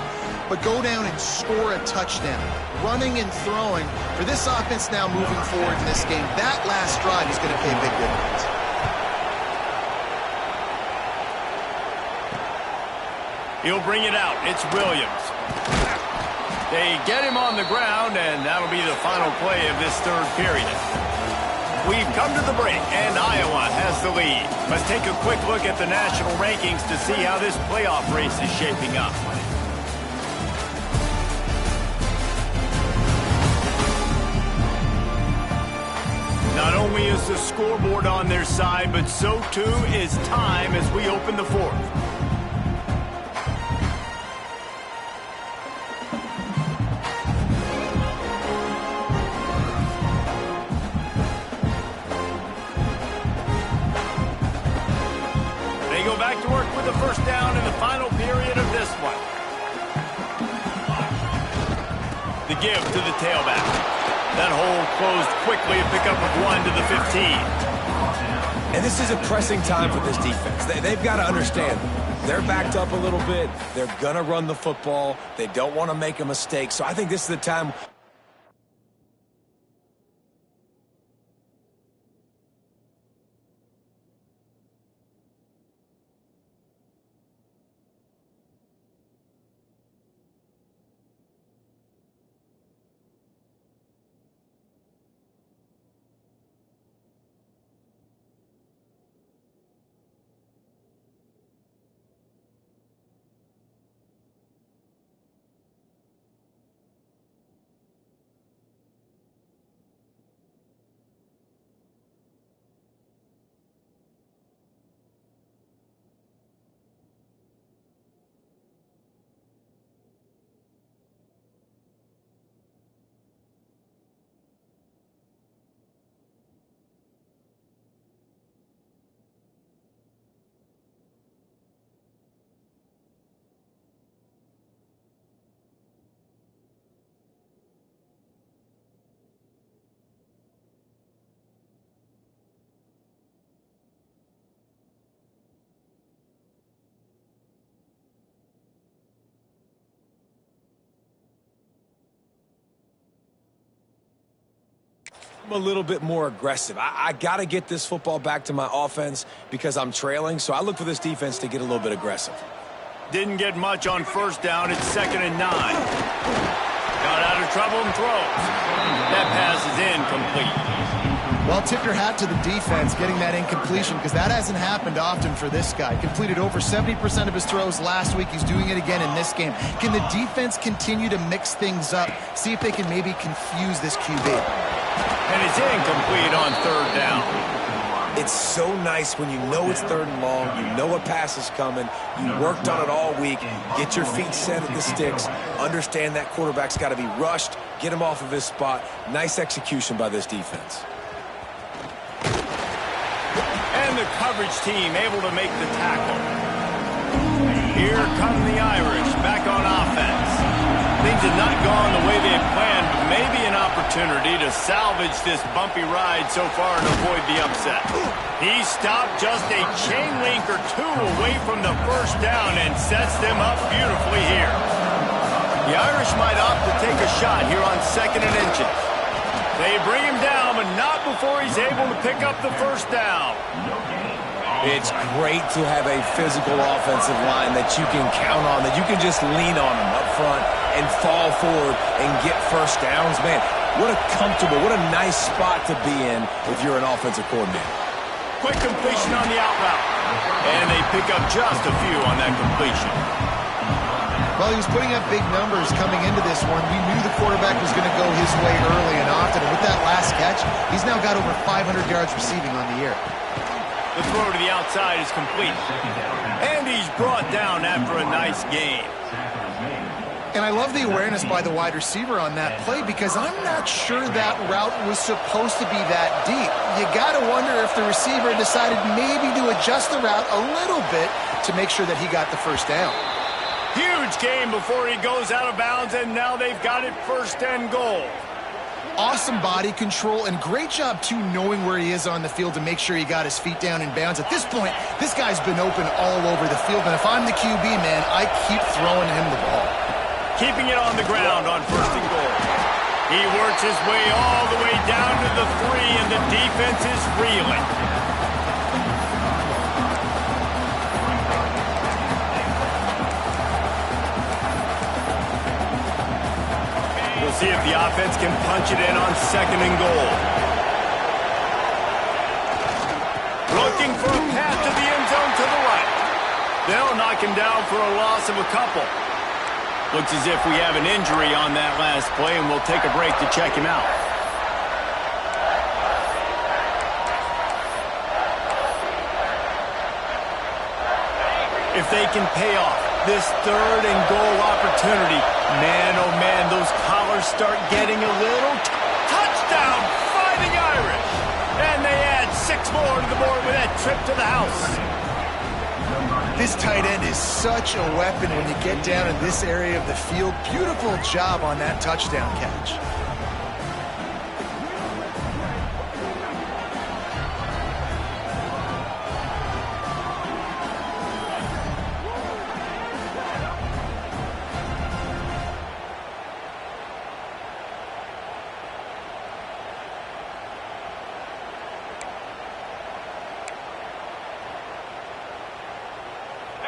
but go down and score a touchdown. Running and throwing. For this offense now moving forward in this game, that last drive is going to pay big dividends. He'll bring it out. It's Williams. They get him on the ground, and that'll be the final play of this third period. We've come to the break, and Iowa has the lead. Let's take a quick look at the national rankings to see how this playoff race is shaping up. Not only is the scoreboard on their side, but so too is time as we open the fourth. They go back to work with the first down in the final period of this one. The give to the tailback. That hole closed quickly, a pickup of 1 to the 15. And this is a pressing time for this defense. They've got to understand, they're backed up a little bit. They're going to run the football. They don't want to make a mistake. So I think this is the time. I'm a little bit more aggressive. I got to get this football back to my offense because I'm trailing, so I look for this defense to get a little bit aggressive. Didn't get much on first down. It's 2nd and 9. Got out of trouble and throws. That pass is incomplete. Well, tip your hat to the defense getting that incompletion because that hasn't happened often for this guy. Completed over 70% of his throws last week. He's doing it again in this game. Can the defense continue to mix things up? See if they can maybe confuse this QB. And it's incomplete on 3rd down. It's so nice when you know it's 3rd and long, you know a pass is coming, you worked on it all week, get your feet set at the sticks, understand that quarterback's got to be rushed, get him off of his spot. Nice execution by this defense. And the coverage team able to make the tackle. Here come the Irish back on offense. Things have not gone the way they had planned, but maybe an opportunity to salvage this bumpy ride so far and avoid the upset. He stopped just a chain link or two away from the first down and sets them up beautifully here. The Irish might opt to take a shot here on 2nd and inches. They bring him down, but not before he's able to pick up the first down. It's great to have a physical offensive line that you can count on, that you can just lean on them up front and fall forward and get first downs. Man, what a comfortable, what a nice spot to be in if you're an offensive coordinator. Quick completion on the out route. And they pick up just a few on that completion. Well, he was putting up big numbers coming into this one. We knew the quarterback was going to go his way early and often. And with that last catch, he's now got over 500 yards receiving on the year. The throw to the outside is complete. And he's brought down after a nice gain. And I love the awareness by the wide receiver on that play because I'm not sure that route was supposed to be that deep. You got to wonder if the receiver decided maybe to adjust the route a little bit to make sure that he got the first down. Huge game before he goes out of bounds, and now they've got it 1st and goal. Awesome body control and great job, too, knowing where he is on the field to make sure he got his feet down in bounds. At this point, this guy's been open all over the field, and if I'm the QB, man, I keep throwing him the ball. Keeping it on the ground on 1st and goal. He works his way all the way down to the 3, and the defense is reeling. We'll see if the offense can punch it in on 2nd and goal. Looking for a path to the end zone to the right. They'll knock him down for a loss of a couple. Looks as if we have an injury on that last play, and we'll take a break to check him out. If they can pay off this 3rd and goal opportunity, man, oh man, those collars start getting a little touchdown, Fighting Irish. And they add 6 more to the board with that trip to the house. This tight end is such a weapon when you get down in this area of the field. Beautiful job on that touchdown catch.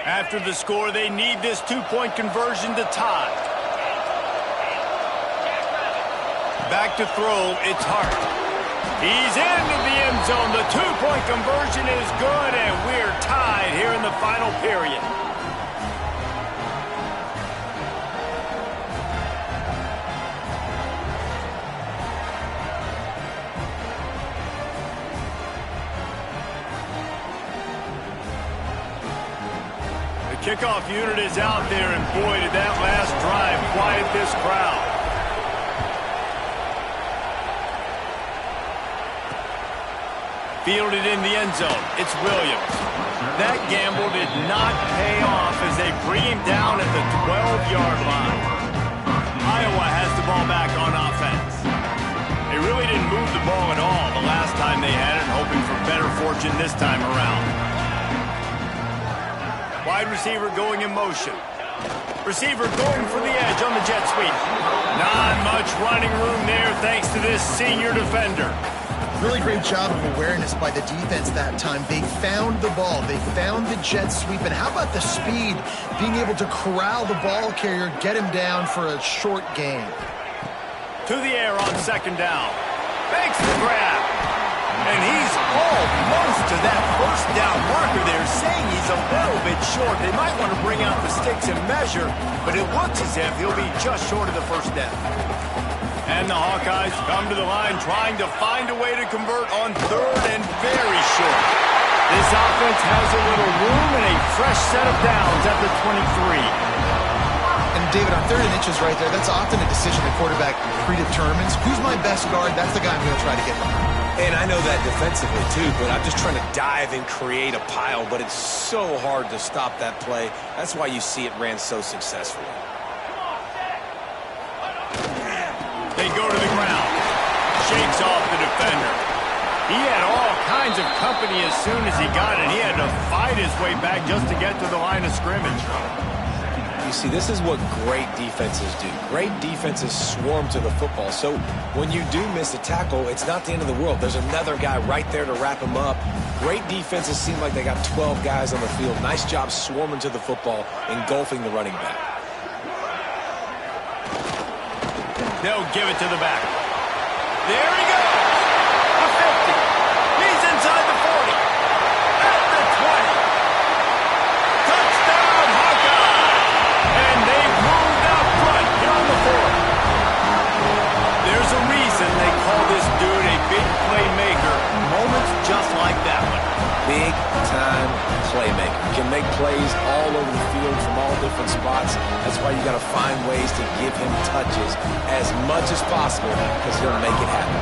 After the score, they need this 2-point conversion to tie. Back to throw, it's Hart. He's into the end zone. The 2-point conversion is good, and we're tied here in the final period. Kickoff unit is out there, and boy, did that last drive quiet this crowd. Fielded in the end zone. It's Williams. That gamble did not pay off as they bring him down at the 12-yard line. Iowa has the ball back on offense. They really didn't move the ball at all the last time they had it, hoping for better fortune this time around. Wide receiver going in motion. Receiver going for the edge on the jet sweep. Not much running room there thanks to this senior defender. Really great job of awareness by the defense that time. They found the ball. They found the jet sweep. And how about the speed? Being able to corral the ball carrier, get him down for a short gain. To the air on 2nd down. Makes the grab. And he's almost to that 1st down marker there, saying he's a little bit short. They might want to bring out the sticks and measure, but it looks as if he'll be just short of the 1st down. And the Hawkeyes come to the line trying to find a way to convert on 3rd and very short. This offense has a little room and a fresh set of downs at the 23. And David, on 3rd and inches right there, that's often a decision the quarterback predetermines. Who's my best guard? That's the guy I'm going to try to get behind. And I know that defensively, too, but I'm just trying to dive and create a pile, but it's so hard to stop that play. That's why you see it ran so successfully. They go to the ground. Shakes off the defender. He had all kinds of company as soon as he got it. He had to fight his way back just to get to the line of scrimmage. You see, this is what great defenses do. Great defenses swarm to the football. So when you do miss a tackle, it's not the end of the world. There's another guy right there to wrap him up. Great defenses seem like they got 12 guys on the field. Nice job swarming to the football, engulfing the running back. They'll give it to the back. There he goes. A 50. He's inside the 40. At the 20. ways to give him touches as much as possible because he'll make it happen.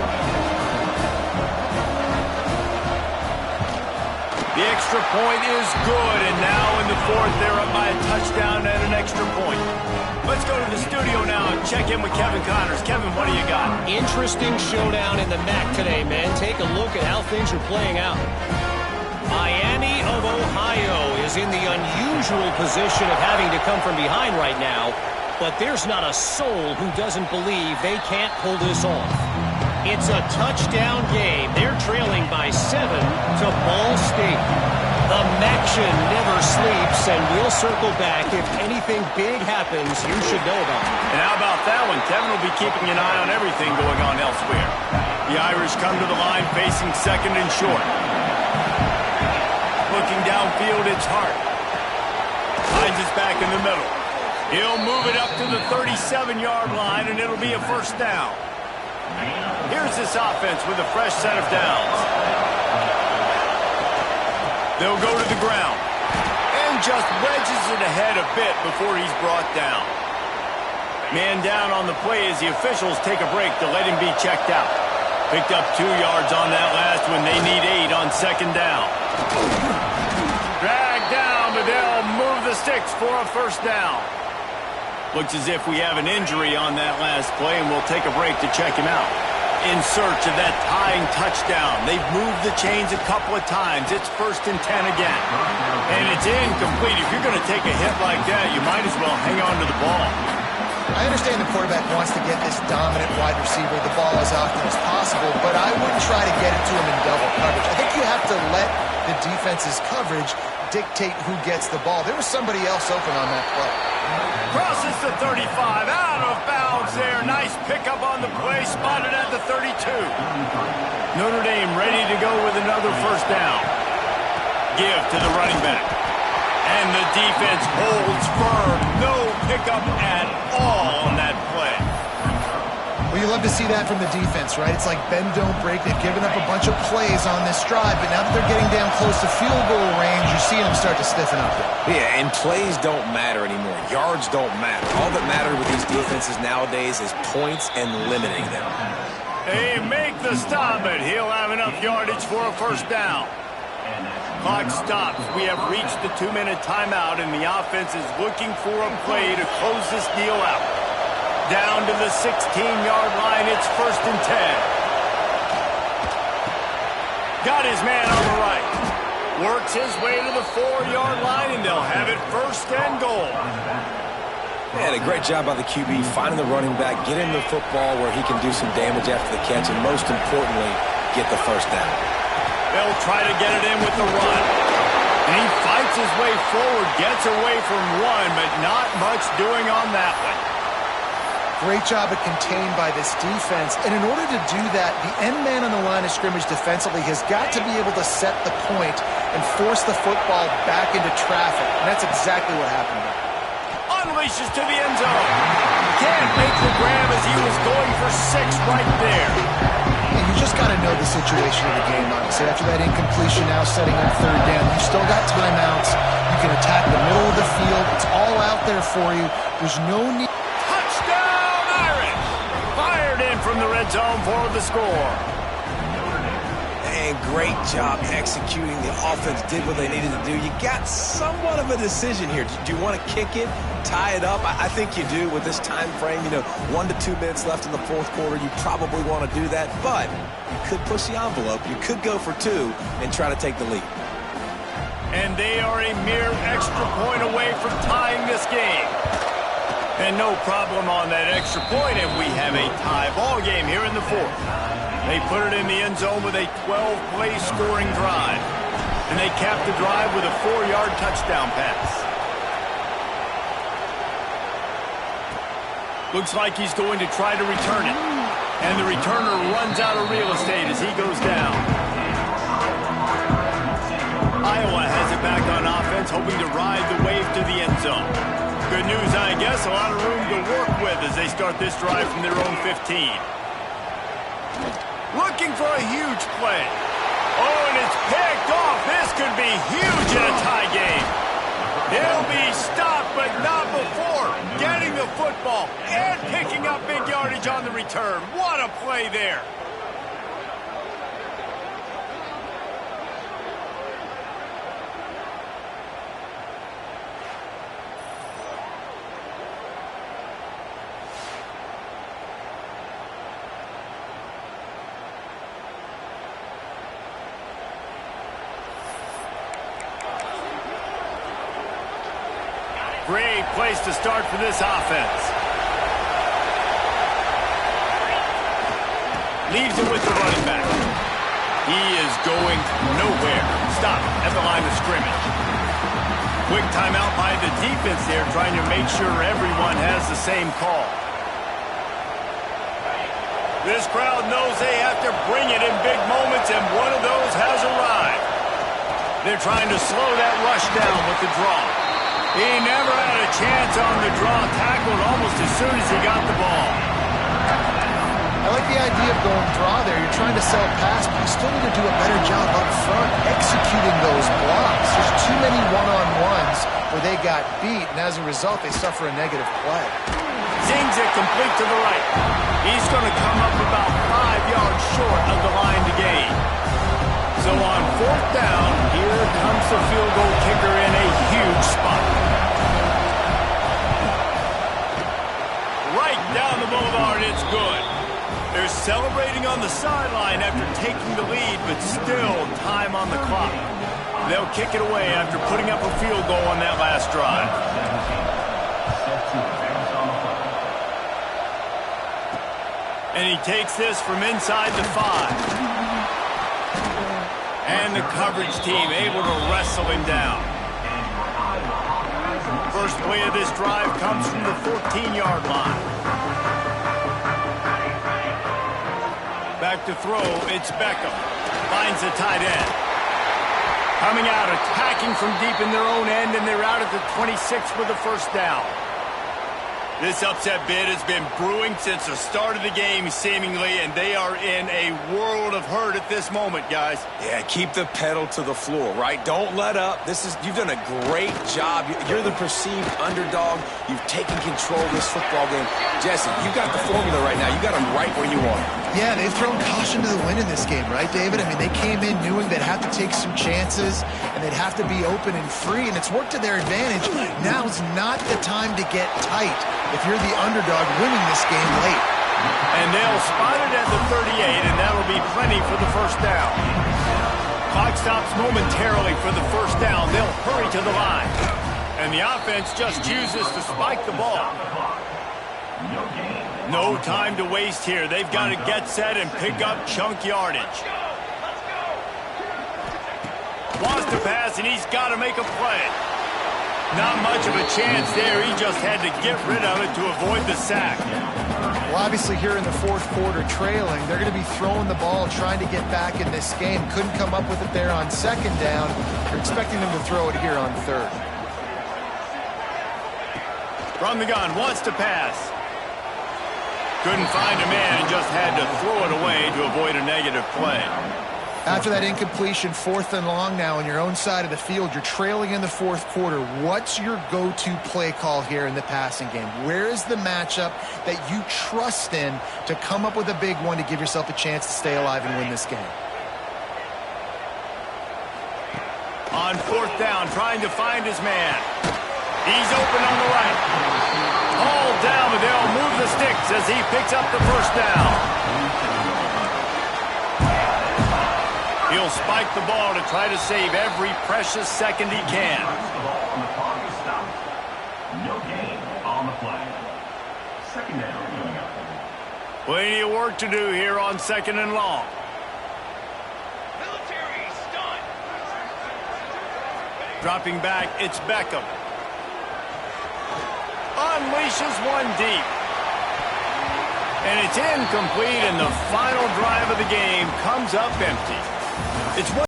The extra point is good, and now in the fourth, they're up by a touchdown and an extra point. Let's go to the studio now and check in with Kevin Connors. Kevin, what do you got? Interesting showdown in the MAC today, man. Take a look at how things are playing out. Miami of Ohio is in the unusual position of having to come from behind right now, but there's not a soul who doesn't believe they can't pull this off. It's a touchdown game. They're trailing by 7 to Ball State. The Maction never sleeps, and we'll circle back if anything big happens you should know about. And how about that one? Kevin will be keeping an eye on everything going on elsewhere. The Irish come to the line facing second and short. Looking downfield, it's Hart. Finds his back in the middle. He'll move it up to the 37-yard line, and it'll be a first down. Here's this offense with a fresh set of downs. They'll go to the ground. And just wedges it ahead a bit before he's brought down. Man down on the play as the officials take a break to let him be checked out. Picked up 2 yards on that last one. They need 8 on second down. Dragged down, but they'll move the sticks for a first down. Looks as if we have an injury on that last play, and we'll take a break to check him out. In search of that tying touchdown. They've moved the chains a couple of times. It's 1st and 10 again. And it's incomplete. If you're going to take a hit like that, you might as well hang on to the ball. I understand the quarterback wants to get this dominant wide receiver the ball as often as possible, but I wouldn't try to get it to him in double coverage. I think you have to let the defense's coverage dictate who gets the ball. There was somebody else open on that play. Crosses the 35, out of bounds there. Nice pickup on the play, spotted at the 32. Notre Dame ready to go with another first down. Give to the running back. And the defense holds firm. No pickup at all on that play. Well, you love to see that from the defense, right? It's like bend, don't break. They've given up a bunch of plays on this drive, but now that they're getting down close to field goal range, you're seeing them start to stiffen up there. Yeah, and plays don't matter anymore. Yards don't matter. All that matters with these defenses nowadays is points and limiting them. They make the stop, but he'll have enough yardage for a first down. Clock stops. We have reached the 2-minute timeout, and the offense is looking for a play to close this deal out. Down to the 16-yard line. It's 1st and 10. Got his man on the right. Works his way to the 4-yard line, and they'll have it 1st and goal. Man, a great job by the QB finding the running back, getting the football where he can do some damage after the catch, and most importantly, get the first down. They'll try to get it in with the run. And he fights his way forward, gets away from one, but not much doing on that one. Great job of contained by this defense. And in order to do that, the end man on the line of scrimmage defensively has got to be able to set the point and force the football back into traffic. And that's exactly what happened there. Unleashes to the end zone. Can't make the grab as he was going for 6 right there. And you just got to know the situation of the game, honestly. After that incompletion now setting up 3rd down, you've still got timeouts. You can attack the middle of the field. It's all out there for you. There's no need. Touchdown, Irish! Fired in from the red zone for the score. And great job executing. The offense did what they needed to do. You got somewhat of a decision here. Do you want to kick it, tie it up? I think you do with this time frame. 1 to 2 minutes left in the 4th quarter. You probably want to do that, but you could push the envelope. You could go for 2 and try to take the lead. And they are a mere extra point away from tying this game. And no problem on that extra point, and we have a tie ball game here in the 4th. They put it in the end zone with a 12-play scoring drive. And they cap the drive with a 4-yard touchdown pass. Looks like he's going to try to return it. And the returner runs out of real estate as he goes down. Iowa has it back on offense, hoping to ride the wave to the end zone. Good news, I guess, a lot of room to work with as they start this drive from their own 15. Looking for a huge play. Oh, and it's picked off. This could be huge in a tie game. He'll be stopped, but not before getting the football and picking up big yardage on the return. What a play there. Great place to start for this offense. Leaves it with the running back. He is going nowhere. Stop at the line of scrimmage. Quick timeout by the defense there, trying to make sure everyone has the same call. This crowd knows they have to bring it in big moments, and one of those has arrived. They're trying to slow that rush down with the draw. He never had a chance on the draw, tackled almost as soon as he got the ball. I like the idea of going draw there. You're trying to sell pass, but you still need to do a better job up front executing those blocks. There's too many one-on-ones where they got beat, and as a result, they suffer a negative play. Zings it complete to the right. He's going to come up about 5 yards short of the line to gain. So on fourth down, here comes the field goal kicker in a huge spot. Right down the boulevard, it's good. They're celebrating on the sideline after taking the lead, but still time on the clock. They'll kick it away after putting up a field goal on that last drive. And he takes this from inside the 5. And the coverage team able to wrestle him down. First play of this drive comes from the 14-yard line. Back to throw, it's Beckham. Finds the tight end. Coming out, attacking from deep in their own end, and they're out at the 26 with the first down. This upset bid has been brewing since the start of the game, seemingly, and they are in a world of hurt at this moment, guys. Yeah, keep the pedal to the floor, right? Don't let up. You've done a great job. You're the perceived underdog. You've taken control of this football game. Jesse, you got the formula right now. You got them right where you want them. Yeah, they've thrown caution to the wind in this game, right, David? I mean, they came in knowing they'd have to take some chances, and they'd have to be open and free, and it's worked to their advantage. Now's not the time to get tight if you're the underdog winning this game late. And they'll spot it at the 38, and that'll be plenty for the first down. Clock stops momentarily for the first down. They'll hurry to the line. And the offense just chooses to spike the ball. No time to waste here. They've got to get set and pick up chunk yardage. Wants to pass, and he's got to make a play. Not much of a chance there. He just had to get rid of it to avoid the sack. Well, obviously here in the fourth quarter trailing, they're going to be throwing the ball, trying to get back in this game. Couldn't come up with it there on second down. You're expecting them to throw it here on third. From the gun, wants to pass. Couldn't find a man and just had to throw it away to avoid a negative play. After that incompletion, 4th and long now on your own side of the field, you're trailing in the fourth quarter. What's your go-to play call here in the passing game? Where is the matchup that you trust in to come up with a big one to give yourself a chance to stay alive and win this game? On fourth down, trying to find his man. He's open on the right. All down, but they'll move the sticks as he picks up the first down. He'll spike the ball to try to save every precious second he can. No gain on the play. Second down coming up. Plenty of work to do here on second and long. Dropping back, it's Beckham. Unleashes one deep. And it's incomplete, and the final drive of the game comes up empty. It's